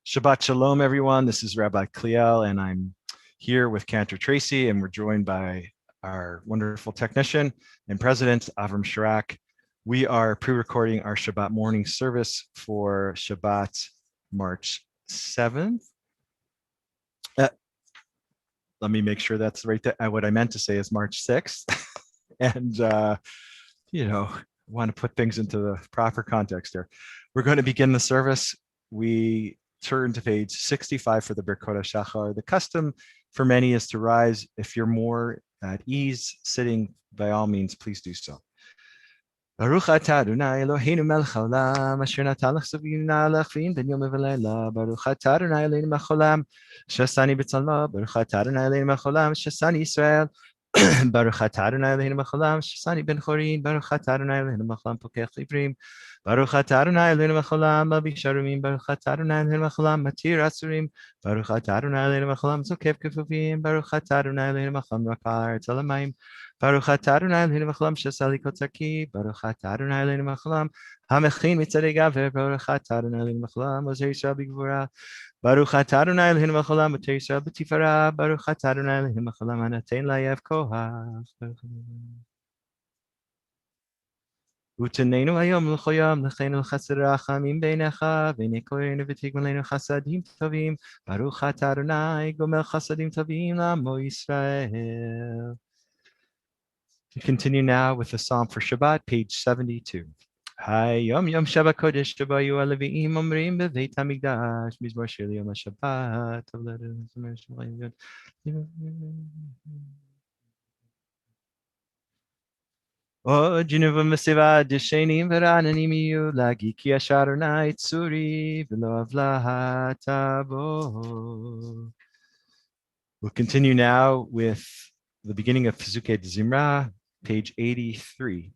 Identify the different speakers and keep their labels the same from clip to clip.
Speaker 1: Shabbat Shalom, everyone. This is Rabbi Kliel, and I'm here with Cantor Tracy, and we're joined by our wonderful technician and president, Avram Shirak. We are pre-recording our Shabbat morning service for Shabbat March 7th. Let me make sure that's right. What I meant to say is March 6th. And, want to put things into the proper context here. We're going to begin the service. We turn to page 65 for the Birkot HaShachar. The custom for many is to rise. If you're more at ease sitting, by all means, please do so. Baruch atah Adonai Eloheinu melech haolam asher natan l'chsavina l'achvim ben yom v'leila. Baruch atah Adonai Eloheinu melech haolam shasani b'tzalma. Baruch atah Adonai Eloheinu melech haolam shasani Yisrael. Baruch atah Adonai Eloheinu melech haolam shasani ben chorin. Baruch atah Adonai Eloheinu melech haolam pokech livrim. Baruch atah Adonai Eloheinu melech haolam mavi sharumim. Baruch atah Adonai Eloheinu melech haolam matir asurim. Baruch atah Adonai Eloheinu melech haolam zokev kefuvim. Baruch atah Adonai Eloheinu melech haolam rakar tzalamayim. Baruch atah Adonai Eloheinu melech haolam shasali kotzaki. Baruch atah Adonai Eloheinu melech haolam hamechin mitzadei gaver. Baruch atah Adonai Eloheinu melech haolam ozer Yisrael b'gvura. Baruch atah Adonai Eloheinu melech haolam ozer Yisrael b'tifara. Baruch atah Adonai Eloheinu melech haolam hanatein layev kohach. Utenenu hayom l'choyam l'cheinu l'chased rachamim beinecha v'nekoreinu v'tigmalenu chasadim tovim. Baruch atah Adonai gomel chasadim tovim l'amo Yisrael. We continue now with the Psalm for Shabbat, page 72. Hayom Yom Shabbat Kodesh Shabayu Aleviim Omrim Beveit Hamikdash Mizmor Shir Yom HaShabbat. O Jinuva Mesiva Dishenim Veranim Yu Lagi Ki Asharonai Tzuri V'lo Avla Hatabo. We'll continue now with the beginning of Pizukei Zimra, page 83.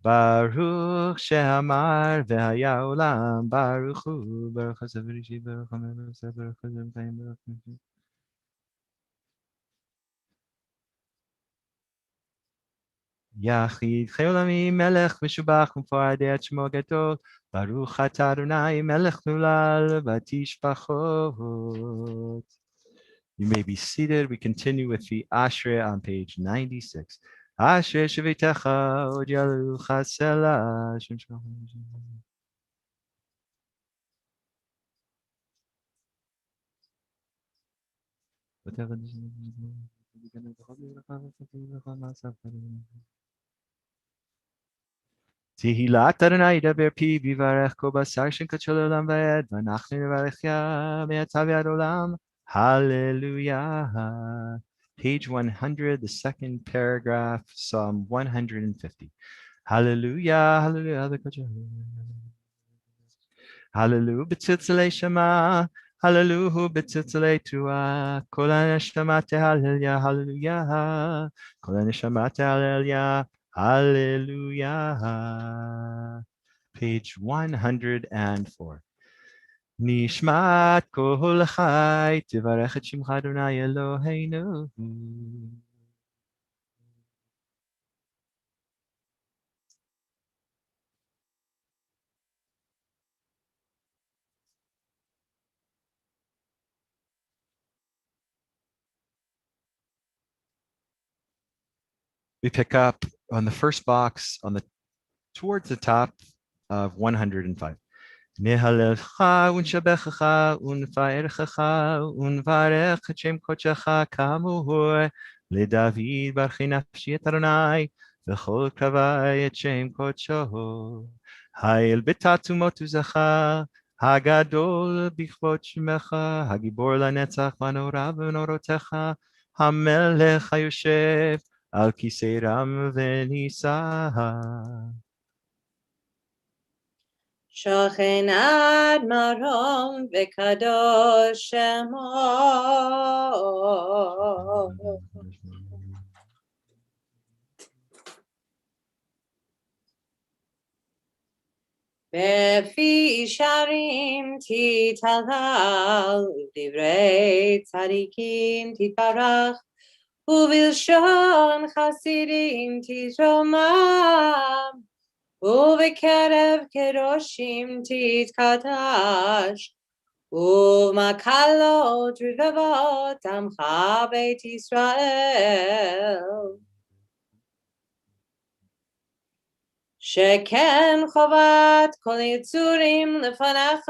Speaker 1: Baruch she'amar ve'haya olam, Baruch hu, Baruch HaZavirishi, Baruch HaMelech, Baruch HaZemkayim, Baruch HaMelech. Yachid Cheolami Melech Meshubach Mforadei et Shmo Gadol, Baruch atah Adonai Melech Nulal V'tishbachot. You may be seated. We continue with the Ashrei on page 96. Ashrei Shevitecha Od Yalu Chasela. Tehilat Adonai Daber Pi Bivarech Ko Basar Shenkat Shel Olam Va'ed V'nachnu Nevarechya Me'atav Yad Olam. Hallelujah. Page 100, the second paragraph, Psalm 150. Hallelujah, hallelujah, hallelujah, b'tzitzilei shema, hallelujah, b'tzitzilei tuah, kol haneshama tehallel, hallelujah, kol haneshama tehallel, hallelujah. Page 104. Nishmat kol chai tivarech et shimcha Adonai Eloheinu. We pick up on the first box towards the top of 105. Nehalelcha unshabechacha unfaerchacha unvarech et shem kodshecha kamuhur leDavid barchi nafshi et Adonai v'chol kavai et shem kodsho hayel b'tatumot uzecha hagadol b'chvot shemecha hagibor lanetzach v'anorav v'norotecha hamelech hayoshev al kisei ram v'nisa.
Speaker 2: Shochen ad marom v'kadosh shemo. Befi sharim titalal, divrei tzadikim titbarach, uvilshon chasidim titromam. ובקרב קדושים תתקדש, ומקלות רבבות עמך בית ישראל. שכן חובת כל יצורים לפניך,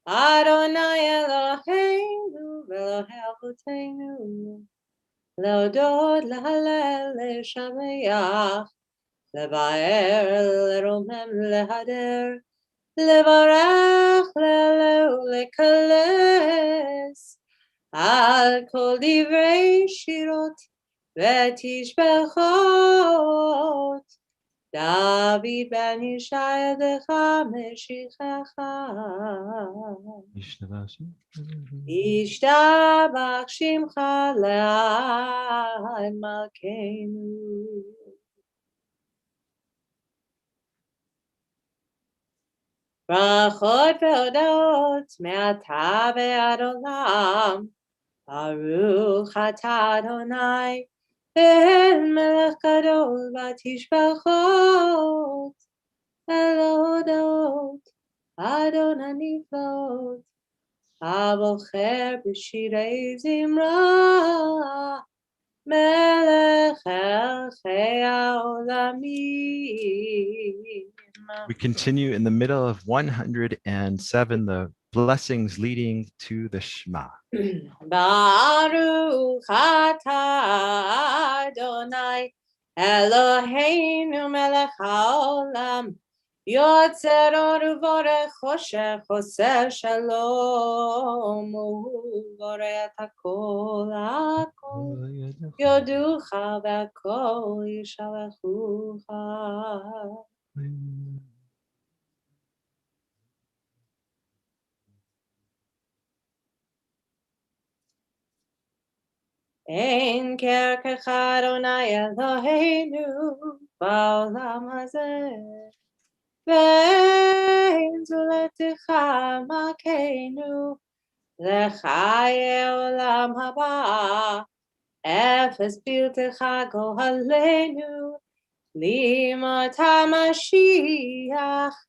Speaker 2: אדוני אלוהינו ואלוהי אבותינו, להודות, להלל, לשבח, לבאר, לרומם, להדר, לברך, להלל ולקלס, על כל דברי שירות ותשבחות. דוד בן ישי עבדך משיחך. ישתבח שמך לעד מלכנו. ברכות והודות מעתה ועד עולם. ברוך אתה אדוני אל מלך גדול ותשבחות, להודות אדון הנפלאות, הבוחר בשירי זמרה, מלך מלכי העולמים.
Speaker 1: We continue in the middle of 107, the blessings leading to the Shema.
Speaker 2: Baruch atah Adonai Eloheinu melech haolam yotzer or uvorech choshech oseh shalom uvorech hakol hakol yoducha v'hakol yishalechucha. Ein כרך אדוני אלוהינו בעולם הזה, ואין זולתך מלכנו, לך יהיה עולם הבא, אפס בלתך גואלנו, לימות המשיח,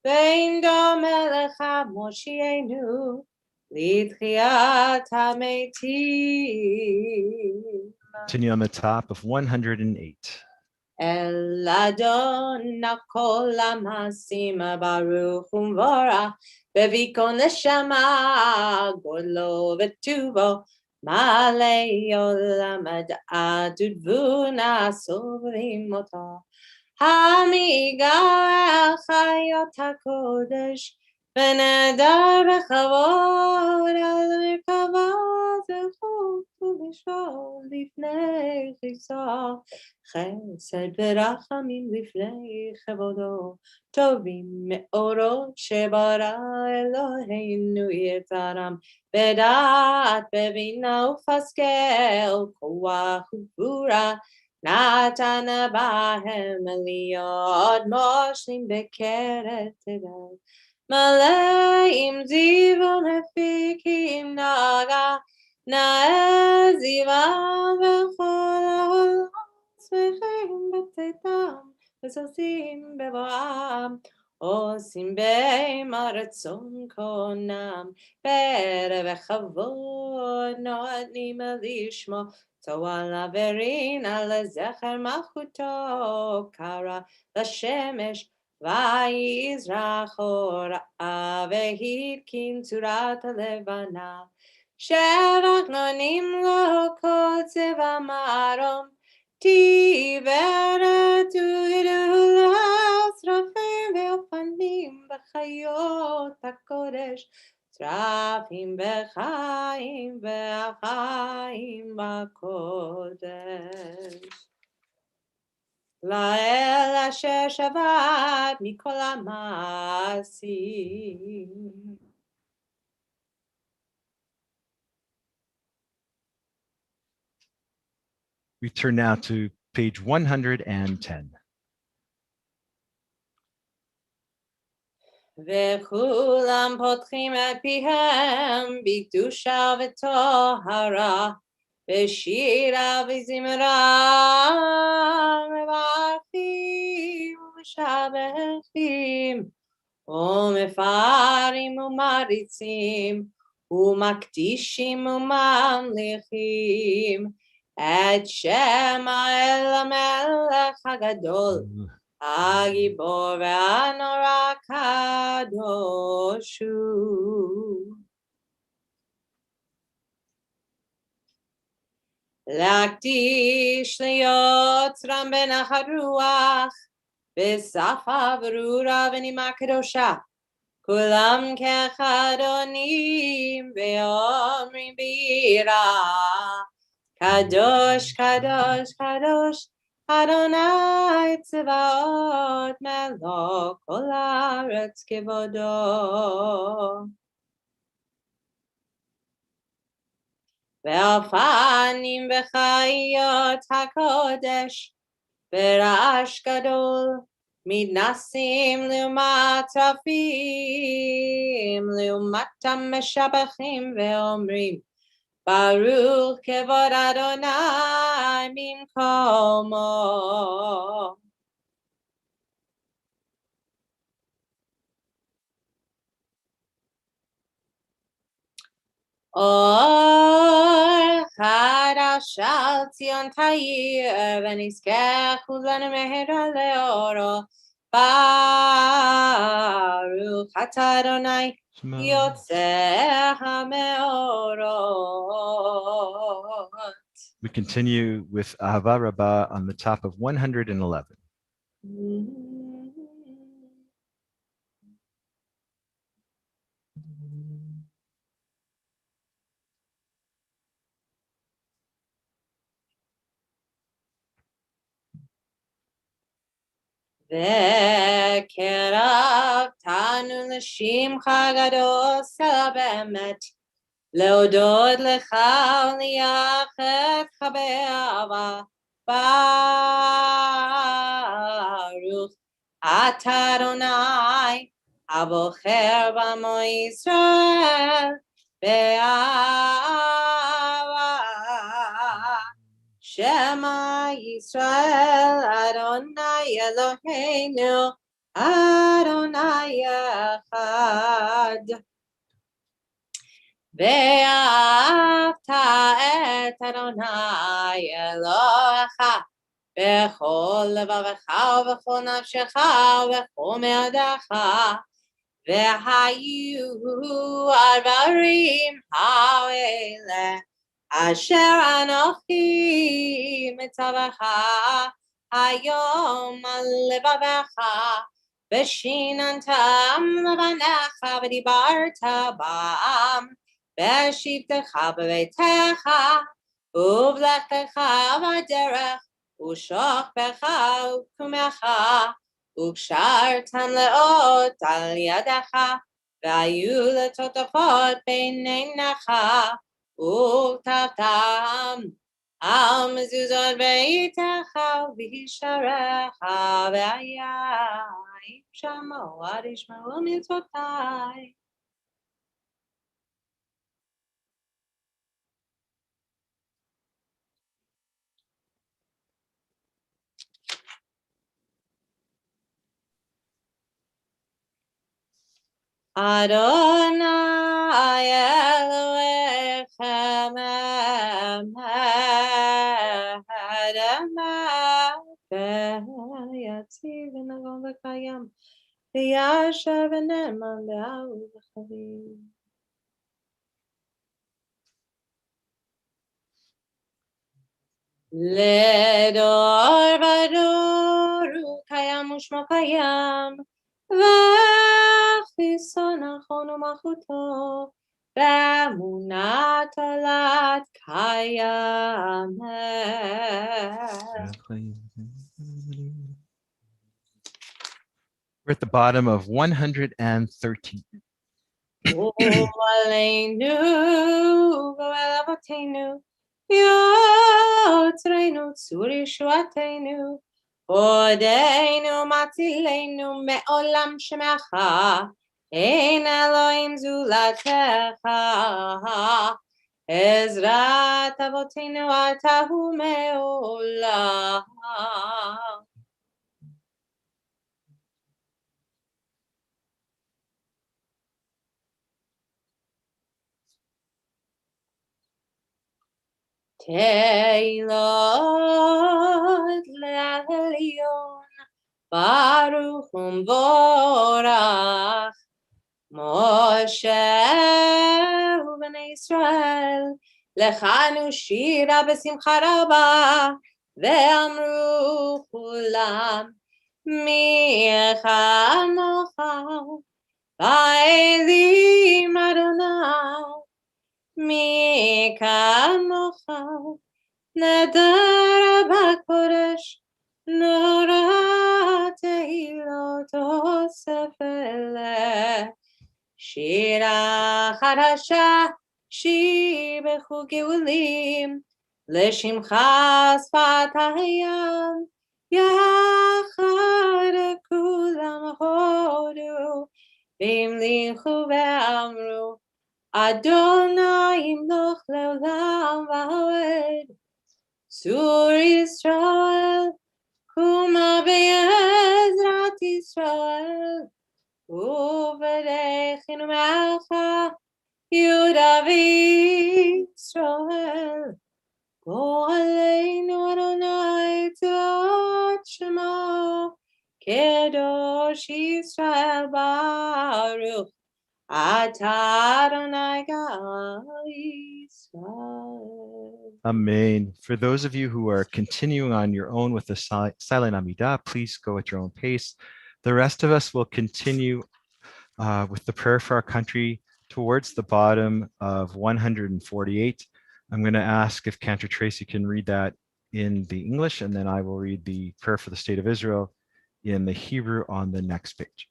Speaker 2: ואין דומה לך מושיענו, לתחיית המתים.
Speaker 1: Continue on the top of 108.
Speaker 2: אל אדון כל המעשים ברוך ומבורך, בביכון נשמה, גודלו וטובו, מלא עולם דעת ותבונה סובלים אותו. המיגע חיות הקודש, ונדר בכבוד על מרכבות זכות ולשאול לפני חיסו, חסד ורחמים לפני כבודו, טובים מאורות שברא אלוהינו יצרם, בדעת בבינה ופסקל, כוח וגבורה, נתן בהם להיות מושלים בקרת תבל. מלאים זיוון הפיקים נגה, נאה זיוון וכל העולם, שמחים בצאתם וששים בבואם, עושים בהם הרצון קונם, פרא וכבוד נותנים לשמו, תואר לברנה לזכר מלכותו, קרא לשמש ויזרח אורה, והתקין צורת הלבנה, שבח נונים לו כל צבע מרום, תפארת וגדולת שרפים ואופנים בחיות הקודש, שרפים בחיים והחיים בקודש. לאל אשר שבת מכל המעשים.
Speaker 1: We turn now to page 110.
Speaker 2: וכולם פותחים את פיהם בקדושה וטהרה, בשירה וזמרה, מברכים ומשבחים, ומפארים ומריצים, ומקדישים וממליכים, את שם האל המלך הגדול, הגיבור והנורא קדוש הוא. להקדיש ליוצרם בנחת רוח, בשפה ברורה ונימה קדושה, כולם כאחד עונים ואומרים ביראה, קדוש קדוש קדוש אדוני צבאות מלוך כל הארץ כבודו. ואופנים וחיות הקודש ברעש גדול מתנסים לעומת רבים, לעומתם משבחים ואומרים ברוך כבוד אדוני במקומו. אור חדש על ציון תאיר, ונזכה כולנו מהרה לאורו. ברוך אתה אדוני יוצא המאורות.
Speaker 1: We continue with Ahava Rabbah on the top of 111.
Speaker 2: וקרבתנו לשמך הגדול סלע באמת, להודות לך ולייחדך באהבה. ברוך אתה אדוני הבוחר בעמו ישראל באהבה. Shema Yisrael Adonai Eloheinu Adonai Echad. ואהבת את אדוני אלוהיך בכל לבבך ובכל נפשך ובכל מאודך. והיו הדברים האלה אשר אנוכי מצווך היום על לבבך, ושיננתם לבניך ודיברת בם, בשבתך בביתך, ובלכתך בדרך, ושוכבך וקומך, וקשרתם לאות על ידך, והיו לטוטפות בין עיניך, וכתבתם על מזוזות ביתך ובשעריך, והיה אם שמעו עד ישמעו מצוותי. Adonai Elohechem Echad Yativ v'nagol v'kayam v'yasher v'ne'eman v'ahuv v'chavim. לדור ודור הוא קיים ושמו קיים, וכיסו נכון ומלכותו, באמונה תולת קיימת.
Speaker 1: We're at the bottom of 113.
Speaker 2: ועלינו ועל אבותינו יוצרנו צור ישועתנו, עודנו מצילנו מעולם שמך, אין אלוהים זולתך, עזרת אבותינו אתה הוא מעולם. Teilot le'elyon, Baruch umvorach, Moshe u'bnei Yisrael, Lechanu shira b'simcha rabah, Ve'amru kulam, Mi chamocha, Va'elim Adonai, Mi kamocha, Nadar b'kodesh, Nora tehilot osef Shira chadasha, Shibechu geulim, L'shimcha sfat hayam, Yachad kulam hodu, V'imlichu ve'amru, Adonai imloch le'olam va'oed. Sur Yisrael, Kuma be'ezrat Yisrael, U'v'dechinu me'acha, Yehuda v'Yisrael. Go aleinu Adonai tzvot shema, Kedosh Yisrael Baruch. Adonai Yisrael.
Speaker 1: Amen. For those of you who are continuing on your own with the silent Amidah, please go at your own pace. The rest of us will continue with the prayer for our country towards the bottom of 148. I'm going to ask if Cantor Tracy can read that in the English, and then I will read the prayer for the state of Israel in the Hebrew on the next page.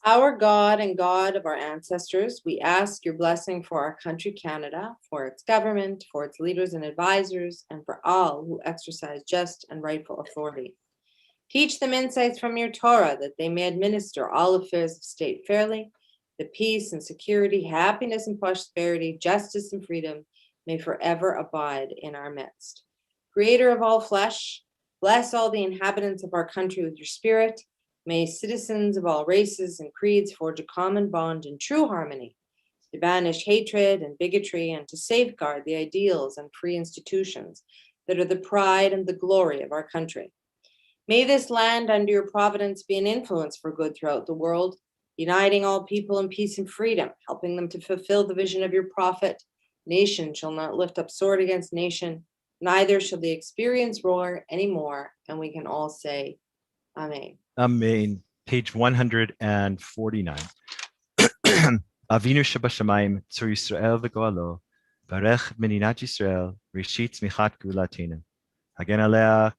Speaker 2: Our God and God of our ancestors, we ask your blessing for our country, Canada, for its government, for its leaders and advisors, and for all who exercise just and rightful authority. Teach them insights from your Torah that they may administer all affairs of state fairly, that peace and security, happiness and prosperity, justice and freedom may forever abide in our midst. Creator of all flesh, bless all the inhabitants of our country with your spirit. May citizens of all races and creeds forge a common bond in true harmony, to banish hatred and bigotry and to safeguard the ideals and free institutions that are the pride and the glory of our country. May this land under your providence be an influence for good throughout the world, uniting all people in peace and freedom, helping them to fulfill the vision of your prophet. Nation shall not lift up sword against nation, neither shall they experience war anymore. And we can all say, Amen.
Speaker 1: Amen. Page 149. Avinu Shabashamayim, Tzur Yisrael v'Goalo, Barech Medinat Yisrael, Rishit Tzmichat Geulatenu. Hagen alea,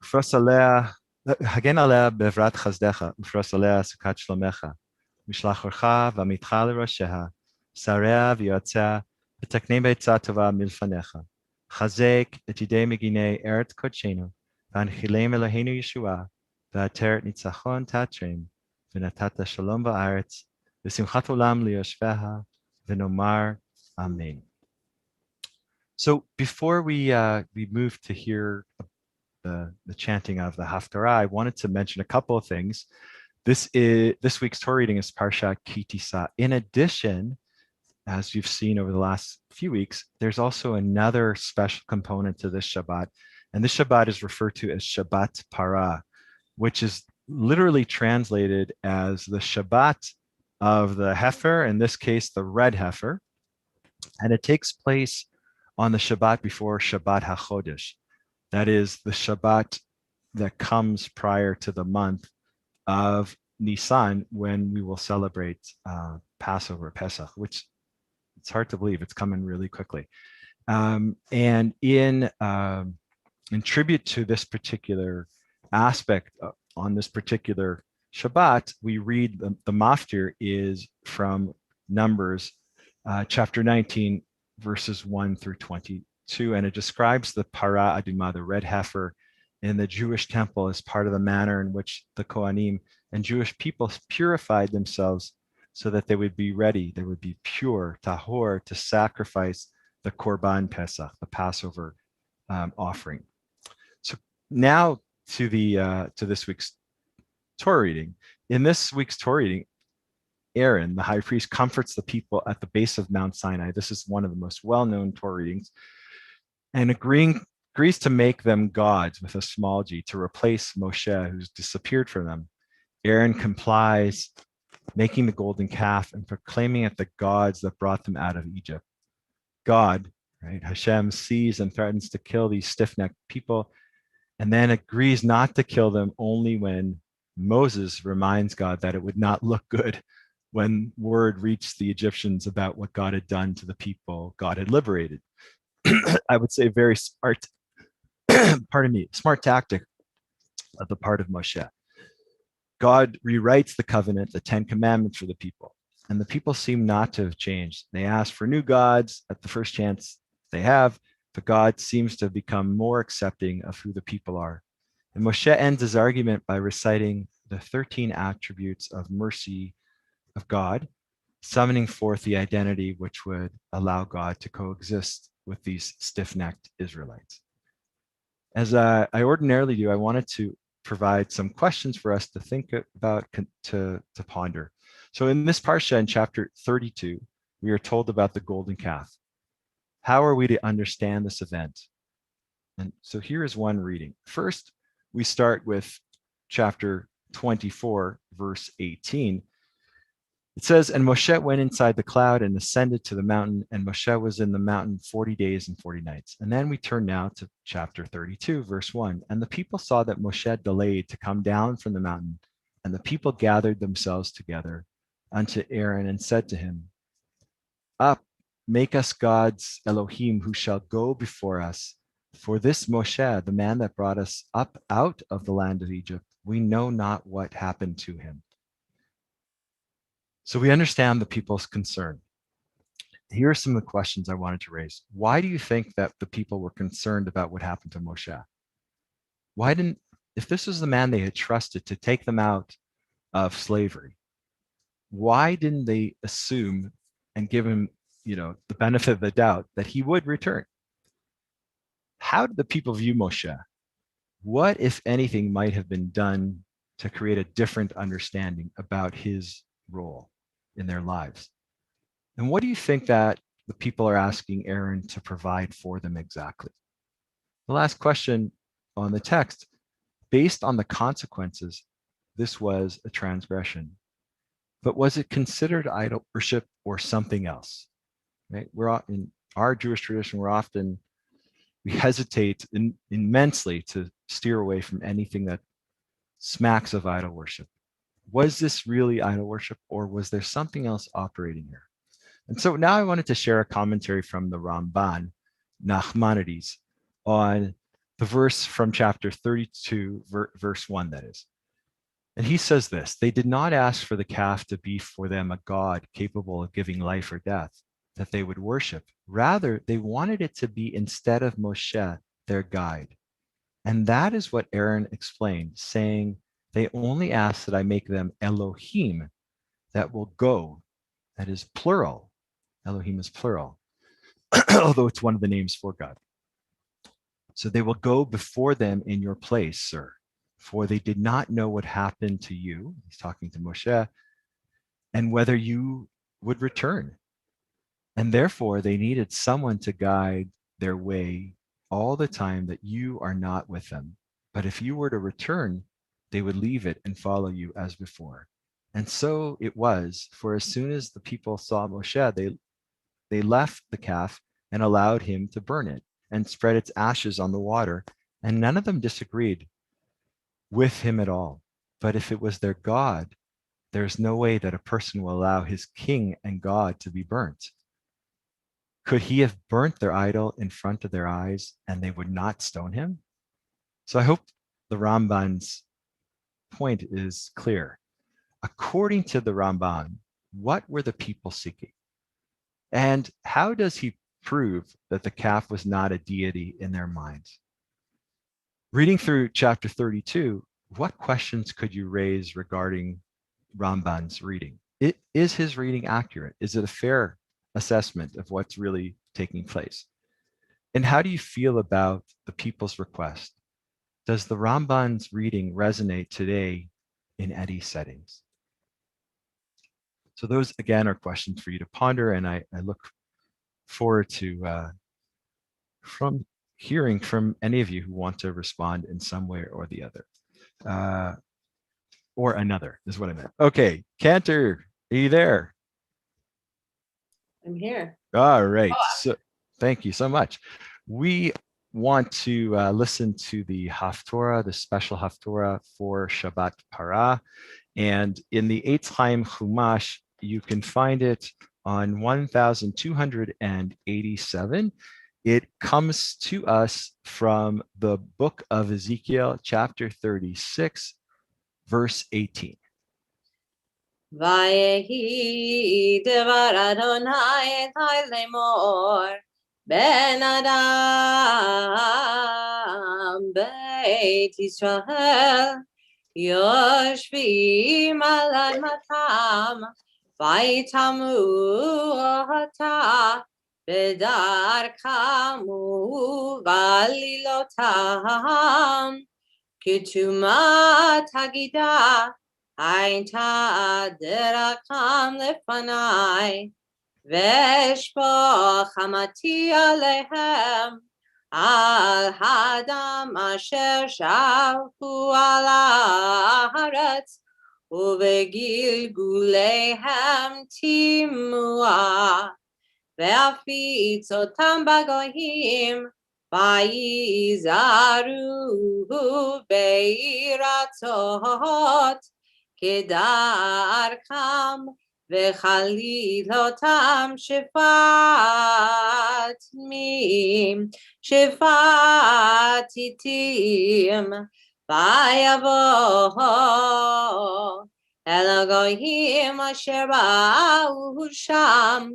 Speaker 1: ufros alea bevrat chazdecha, ufros alea sukat shlomecha, mishlach orcha v'amitcha l'rosheha, sareha v'yotzea, v'teknei beitzah tova milfanecha. Chazek et yidei meginei eret kodshenu, v'anchilem Eloheinu Yeshua, v'ateret nitzachon tatrem, v'natata shalom v'aretz, v'simchat olam liyoshveha, v'nomar amen. So before we move to hear the chanting of the Haftarah, I wanted to mention a couple of things. This week's Torah reading is Parsha Ki Tisa. In addition, as you've seen over the last few weeks, there's also another special component to this Shabbat, and this Shabbat is referred to as Shabbat Parah, which is literally translated as the Shabbat of the heifer, in this case, the red heifer, and it takes place on the Shabbat before Shabbat HaChodesh. That is the Shabbat that comes prior to the month of Nisan, when we will celebrate Passover, Pesach, which it's hard to believe it's coming really quickly. And in tribute to this particular aspect on this particular Shabbat, we read the Maftir is from Numbers chapter 19, verses 1 through 22, and it describes the Parah Adumah, the red heifer, in the Jewish temple as part of the manner in which the Kohanim and Jewish people purified themselves so that they would be ready, they would be pure, tahor, to sacrifice the Korban Pesach, the Passover offering. So now to this week's Torah reading. In this week's Torah reading, Aaron, the high priest, comforts the people at the base of Mount Sinai. This is one of the most well-known Torah readings. and agrees to make them gods with a small g to replace Moshe, who's disappeared from them. Aaron complies, making the golden calf and proclaiming it the gods that brought them out of Egypt. God, right, Hashem sees and threatens to kill these stiff-necked people, and then agrees not to kill them only when Moses reminds God that it would not look good when word reached the Egyptians about what God had done to the people God had liberated. I would say very smart, smart tactic of the part of Moshe. God rewrites the covenant, the 10 commandments for the people, and the people seem not to have changed. They ask for new gods at the first chance they have, but God seems to have become more accepting of who the people are. And Moshe ends his argument by reciting the 13 attributes of mercy of God, summoning forth the identity which would allow God to coexist with these stiff-necked Israelites. As I ordinarily do, I wanted to provide some questions for us to think about, to ponder. So in this parsha in chapter 32, we are told about the golden calf. How are we to understand this event? And so here is one reading. First, we start with chapter 24, verse 18. It says, and Moshe went inside the cloud and ascended to the mountain, and Moshe was in the mountain 40 days and 40 nights. And then we turn now to chapter 32, verse 1. And the people saw that Moshe delayed to come down from the mountain, and the people gathered themselves together unto Aaron and said to him, up, make us gods, Elohim, who shall go before us. For this Moshe, the man that brought us up out of the land of Egypt, we know not what happened to him. So we understand the people's concern. Here are some of the questions I wanted to raise. Why do you think that the people were concerned about what happened to Moshe? Why didn't, if this was the man they had trusted to take them out of slavery, why didn't they assume and give him, the benefit of the doubt that he would return? How did the people view Moshe? What, if anything, might have been done to create a different understanding about his role in their lives? And what do you think that the people are asking Aaron to provide for them exactly? The last question on the text, based on the consequences, this was a transgression. But was it considered idol worship or something else? Right? We're in our Jewish tradition, we hesitate immensely to steer away from anything that smacks of idol worship. Was this really idol worship, or was there something else operating here? And so now I wanted to share a commentary from the Ramban, Nachmanides, on the verse from chapter 32, verse 1, that is. And he says this, they did not ask for the calf to be for them a god capable of giving life or death that they would worship. Rather, they wanted it to be, instead of Moshe, their guide. And that is what Aaron explained, saying, they only ask that I make them Elohim, that will go. That is plural. Elohim is plural, although it's one of the names for God. So they will go before them in your place, sir, for they did not know what happened to you. He's talking to Moshe, and whether you would return. And therefore, they needed someone to guide their way all the time that you are not with them. But if you were to return, they would leave it and follow you as before. And so it was, for as soon as the people saw Moshe, they left the calf and allowed him to burn it and spread its ashes on the water. And none of them disagreed with him at all. But if it was their God, there's no way that a person will allow his king and God to be burnt. Could he have burnt their idol in front of their eyes and they would not stone him? So I hope the Ramban's point is clear. According to the Ramban, what were the people seeking? And how does he prove that the calf was not a deity in their minds? Reading through chapter 32, what questions could you raise regarding Ramban's reading? Is his reading accurate? Is it a fair assessment of what's really taking place? And how do you feel about the people's request? Does the Ramban's reading resonate today in any settings? So those, again, are questions for you to ponder, and I look forward to from hearing from any of you who want to respond in some way or the other. Or another is what I meant. Okay, Cantor, are you there?
Speaker 2: I'm here.
Speaker 1: All right. So thank you so much. We want to listen to the Haftorah, the special Haftorah for Shabbat Parah. And in the Etz Chayim Chumash, you can find it on 1287. It comes to us from the book of Ezekiel, chapter 36, verse 18.
Speaker 2: Vayehi devar Adonai etai lemor ben Adam beit Yisrael yoshvim al admatam vayitamu ota bedarkamu valilotam kitumat hagidah Ainta derakam lefanai, veshpo chamati alehem, al hadam asher shalchu ala haaretz, uvegilgulehem timua, ve'afitz otam bagoyim, vayizaru beiratzot, כדרכם וחלילותם שפט איתים ויבוא אל הגויים אשר באו שם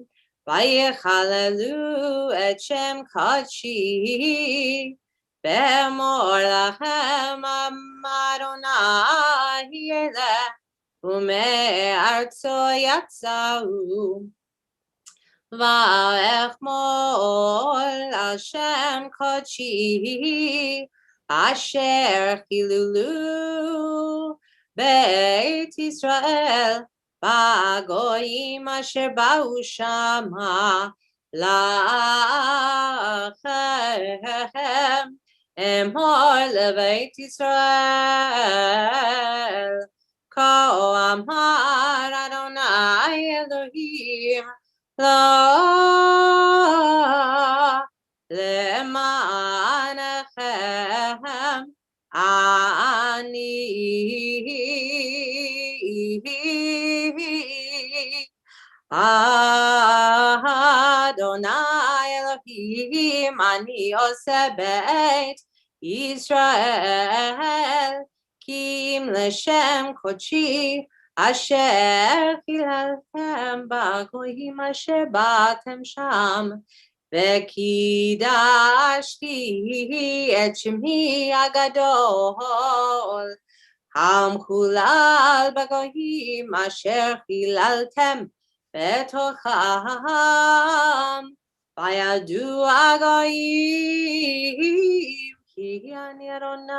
Speaker 2: ויחללו את שם קודשי באמור לכם אדוני ילך ומארצו יצאו ואחמול על שם קודשי אשר חיללו בית ישראל בגויים אשר באו שמה לכם אמור לבית ישראל כה אמר אדוני אלוהים לא למענכם אני אדוני אלוהים אני עושה בית ישראל כי אם לשם קודשי אשר חיללתם בגויים אשר באתם שם וקידשתי את שמי הגדול המחולל בגויים אשר חיללתם בתוכם וידעו הגויים כי אני אדוני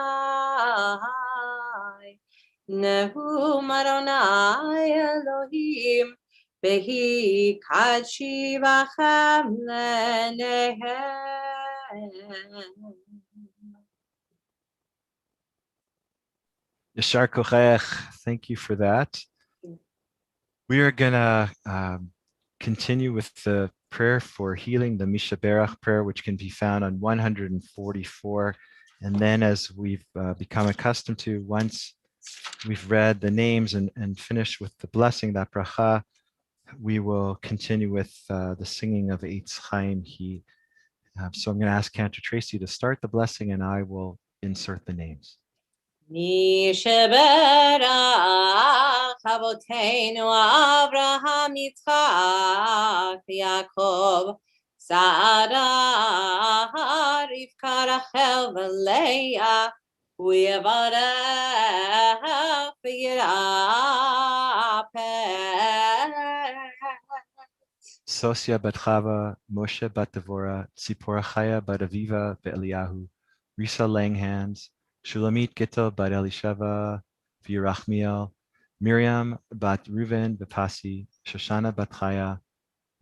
Speaker 2: נאום אדוני אלוהים והיא קדשי בכם לעיניהם.
Speaker 1: Yashar Kochech, thank you for that. We are going to continue with the prayer for healing, the Mishaber prayer, which can be found on 144. And then as we've become accustomed to, once we've read the names and finished with the blessing, that bracha, we will continue with the singing of Etz Chayim. So I'm going to ask Cantor Tracy to start the blessing and I will insert the names.
Speaker 2: Mishaber Avotenu Avraham Yitzchak Yaakov Sarah Rivka Rachel v'Leah U'Yevarech v'Yirapeh
Speaker 1: Sosia bat Chava, Moshe bat Devorah, Tzipora Chaya bat Aviva ve'Eliyahu, Risa Langhands, Shulamit Gittel bat Elisheva v'Yerachmiel, Miriam bat Reuven v'Pasi, Shoshana bat Chaya,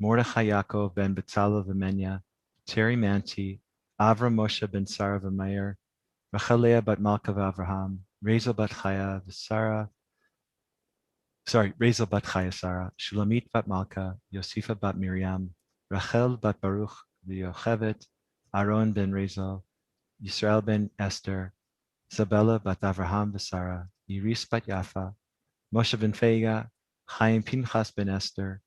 Speaker 1: Mordechai Yaakov ben Betzalel v'Menya, Terry Manti, Avram Moshe ben Sarah v'Meir, Rachel Leah bat Malka v'Avraham, Rachel bat Chaya Rachel bat Chaya Sarah, Shulamit bat Malka, Yosifa bat Miriam, Rachel bat Baruch v'Yochevet, Aaron ben Rachel, Yisrael ben Esther, Isabella bat Avraham v'Sarah, Iris bat Yafa, Moshe ben Feiga, Chaim Pinchas ben Esther,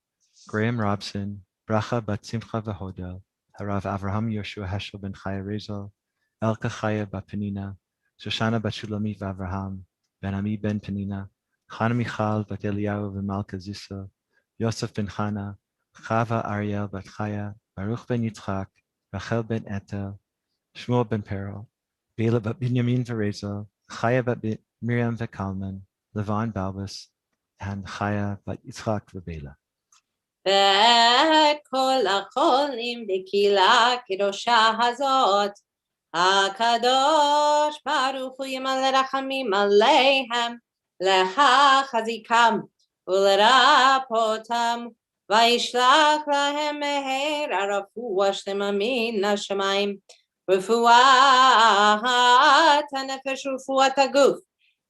Speaker 1: Graham Robson, Bracha bat Simcha v'Hodel, Harav Avraham Yoshua Heschel ben Chaya Rezel, Elka Chaya bat Penina, Shoshana bat Shulamit v'Avraham, Ben Ami ben Penina, Chana Michal bat Eliyahu v'Malka Zisa, Yosef ben Chana, Chava Ariel bat Chaya, Baruch ben Yitzchak, Rachel ben Etel, Shmuel ben Perel, Bela bat Binyamin v'Rezel, Chaya bat Miriam v'Kalman, Levan Balbus, and Chaya bat Yitzchak v'Bela.
Speaker 2: ואת כל החולים בקהילה הקדושה הזאת, הקדוש ברוך הוא ימלא רחמים עליהם, להחזיקם ולרפאותם, וישלח להם מהר רפואה שלמה מן השמיים, רפואת הנפש ורפואת הגוף,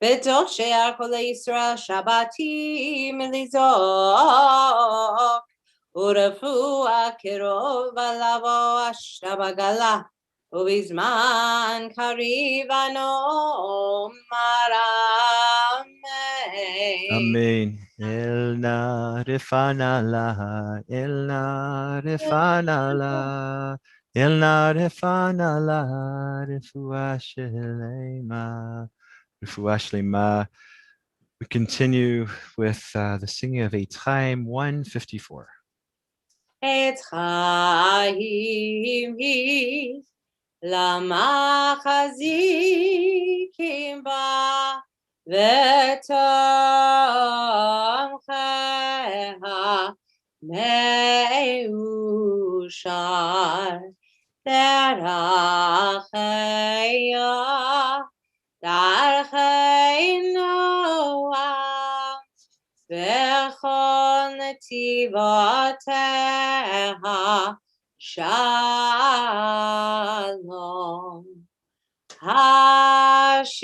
Speaker 2: בתוך שאר כל ישראל שבתים לזעוק, ורפואה קרוב לבוא השתבגלה, ובזמן קריב נאמר
Speaker 1: Amen. Elna refanala, Elna refanala, Elna refanala, refuah shlema, refuah shlema. We continue with the singing of Etz Chayim 154.
Speaker 2: Etz Chayim hi, lama chazikim ba, v'tomcheha meushar, deracheya, darchei Noah, v'chol netivoteha shalom. Hashivenu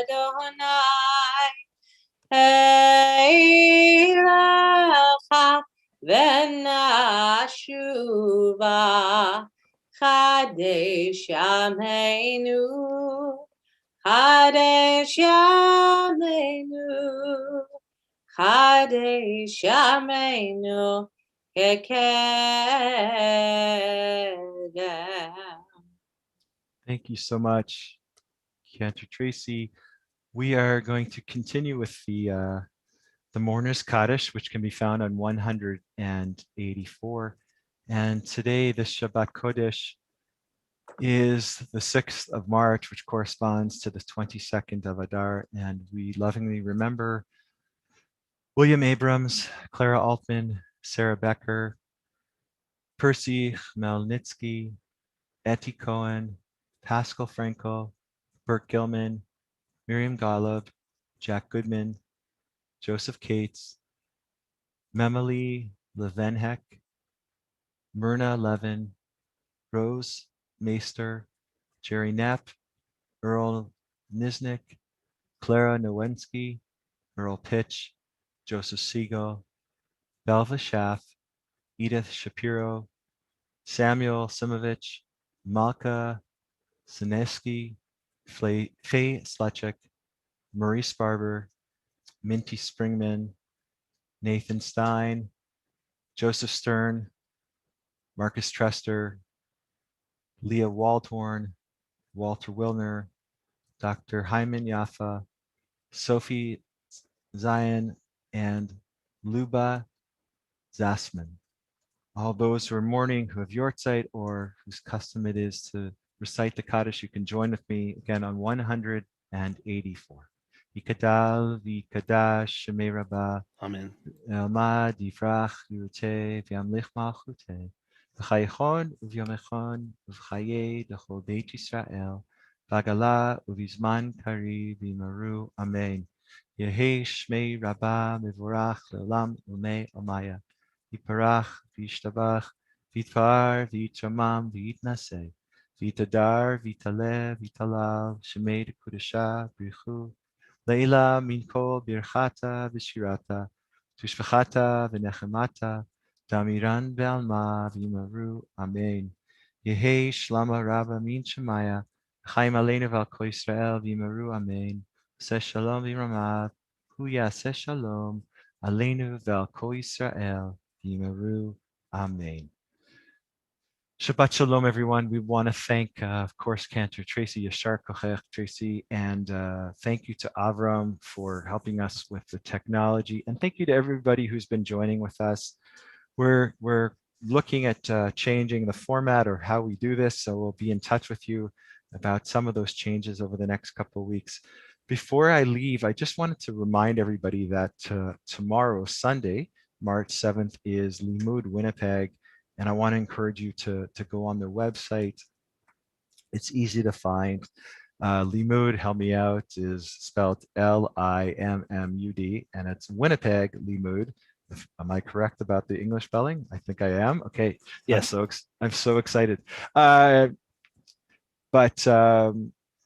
Speaker 2: Adonai eilecha v'nashuva Kaddish Yameinu, Kaddish Yameinu, Kaddish Yameinu, Kekedem.
Speaker 1: Thank you so much, Cantor Tracy. We are going to continue with the Mourner's Kaddish, which can be found on 184. And today, the Shabbat Kodesh is the 6th of March, which corresponds to the 22nd of Adar. And we lovingly remember William Abrams, Clara Altman, Sarah Becker, Percy Chmelnitsky, Etty Cohen, Pascal Frankel, Bert Gilman, Miriam Golub, Jack Goodman, Joseph Cates, Memeli Levenheck, Myrna Levin, Rose Meister, Jerry Knapp, Earl Nisnik, Clara Nowensky, Earl Pitch, Joseph Siegel, Belva Schaff, Edith Shapiro, Samuel Simovich, Malka Sineski, Faye Slechik, Maurice Barber, Minty Springman, Nathan Stein, Joseph Stern, Marcus Trester, Leah Waldhorn, Walter Wilner, Dr. Hyman Yaffa, Sophie Zion, and Luba Zassman. All those who are mourning, who have Yortzeit, or whose custom it is to recite the Kaddish, you can join with me again on 184. Yikadal v'yikadash shemei rabba.
Speaker 3: Amen.
Speaker 1: Elmad yifrach yurte v'yamlich malchute. V'chayechon uvyomechon v'chaye d'chol beit Yisrael. V'agala uvizman kari v'yimaru. Amen. Yehi shmei rabba mevorach le'olam u'mei omaya. Yiparach v'yishtabach Vitvar, Vitramam, Vitnase, Vitadar, Vitale, Vitalal, Shemei de Kudasha, Brichu, Leila, Minkol, Birchata, Vishirata, Tushvachata, Venechemata, Damiran, Belma, Vimaru, Amen. Yehe, Shlama, Rabba, Min Shemaya, Chaim Aleinu Val Ko Yisrael, Vimaru, Amen. Se Shalom, Vimramav, Huya, Se Shalom, Aleinu Val Ko Yisrael, Vimaru, Amen. Shabbat Shalom, everyone. We want to thank, of course, Cantor Tracy, Yashar Kochech Tracy, and thank you to Avram for helping us with the technology. And thank you to everybody who's been joining with us. We're looking at changing the format or how we do this, so we'll be in touch with you about some of those changes over the next couple of weeks. Before I leave, I just wanted to remind everybody that tomorrow, Sunday, March 7th, is Limud Winnipeg. And I want to encourage you to go on their website. It's easy to find. Limud, help me out, is spelled Limmud, and it's Winnipeg Limud. Am I correct about the English spelling? I think I am. Okay.
Speaker 3: Yes.
Speaker 1: I'm so excited. But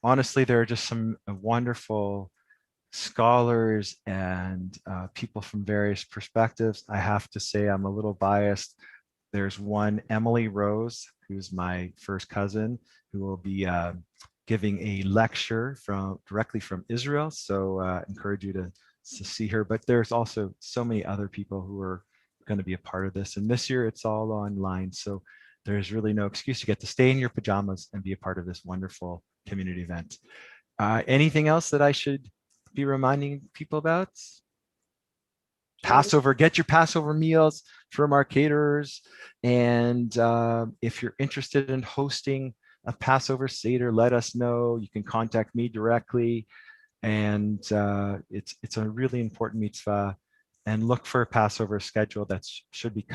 Speaker 1: honestly, there are just some wonderful scholars and people from various perspectives. I have to say I'm a little biased. There's one, Emily Rose, who's my first cousin, who will be giving a lecture directly from Israel. So encourage you to see her. But there's also so many other people who are going to be a part of this. And this year it's all online. So there's really no excuse. You get to stay in your pajamas and be a part of this wonderful community event. Anything else that I should be reminding people about? Passover, get your Passover meals from our caterers. And if you're interested in hosting a Passover Seder, let us know. You can contact me directly. And it's a really important mitzvah. And look for a Passover schedule that should be coming.